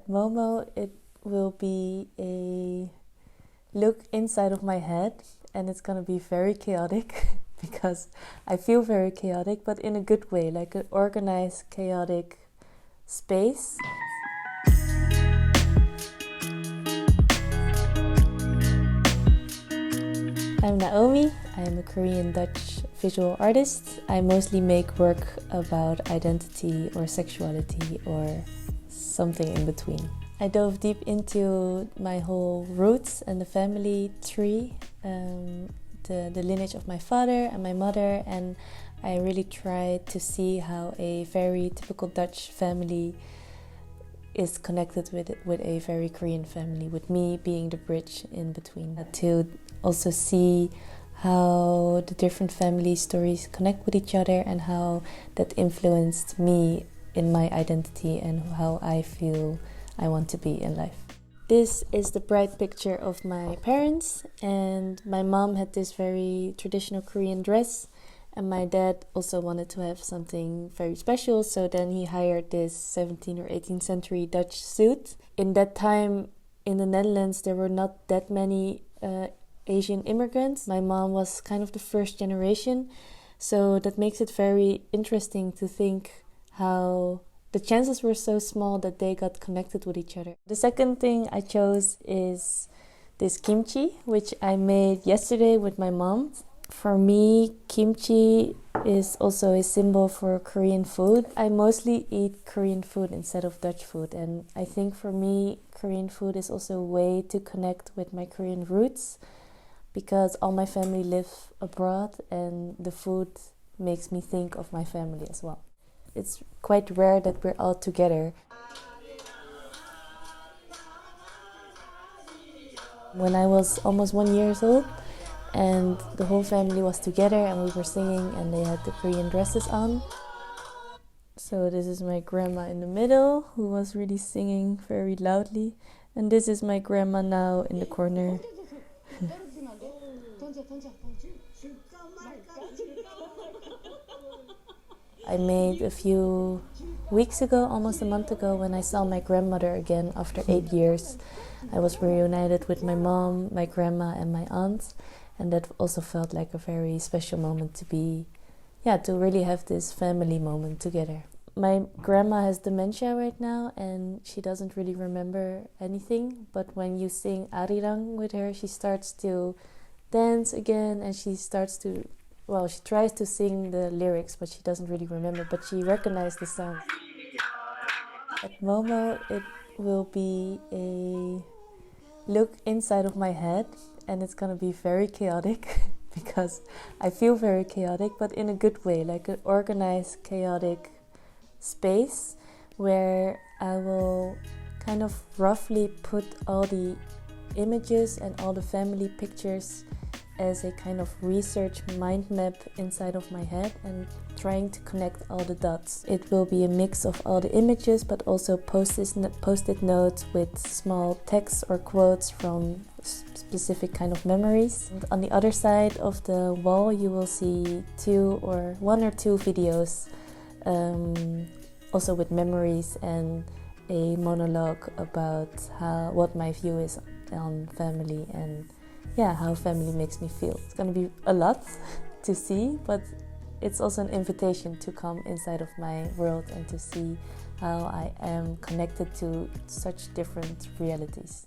At MOMO, it will be a look inside of my head, and it's gonna be very chaotic because I feel very chaotic, but in a good way, like an organized, chaotic space. I'm Naomi. I'm a Korean-Dutch visual artist. I mostly make work about identity or sexuality or something in between. I dove deep into my whole roots and the family tree, the lineage of my father and my mother, and I really tried to see how a very typical Dutch family is connected with a very Korean family, with me being the bridge in between. To also see how the different family stories connect with each other and how that influenced me in my identity and how I feel I want to be in life. This is the bride picture of my parents, and my mom had this very traditional Korean dress, and my dad also wanted to have something very special, so then he hired this 17th or 18th century Dutch suit. In that time in the Netherlands there were not that many Asian immigrants. My mom was kind of the first generation, so that makes it very interesting to think how the chances were so small that they got connected with each other. The second thing I chose is this kimchi, which I made yesterday with my mom. For me, kimchi is also a symbol for Korean food. I mostly eat Korean food instead of Dutch food, and I think for me, Korean food is also a way to connect with my Korean roots, because all my family live abroad and the food makes me think of my family as well. It's quite rare that we're all together. When I was almost 1 year old and the whole family was together and we were singing and they had the Korean dresses on. So this is my grandma in the middle who was really singing very loudly, and this is my grandma now in the corner. I made a few weeks ago, almost a month ago, when I saw my grandmother again after 8 years. I was reunited with my mom, my grandma and my aunt, and that also felt like a very special moment to really have this family moment together. My grandma has dementia right now and she doesn't really remember anything, but when you sing arirang with her, she starts to dance again, and she tries to sing the lyrics, but she doesn't really remember, but she recognized the song. At MOMO, it will be a look inside of my head, and it's gonna be very chaotic because I feel very chaotic, but in a good way, like an organized, chaotic space where I will kind of roughly put all the images and all the family pictures as a kind of research mind map inside of my head and trying to connect all the dots. It will be a mix of all the images, but also post-it notes with small texts or quotes from specific kind of memories. And on the other side of the wall you will see one or two videos, also with memories and a monologue about what my view is on family and how family makes me feel. It's gonna be a lot to see, but it's also an invitation to come inside of my world and to see how I am connected to such different realities.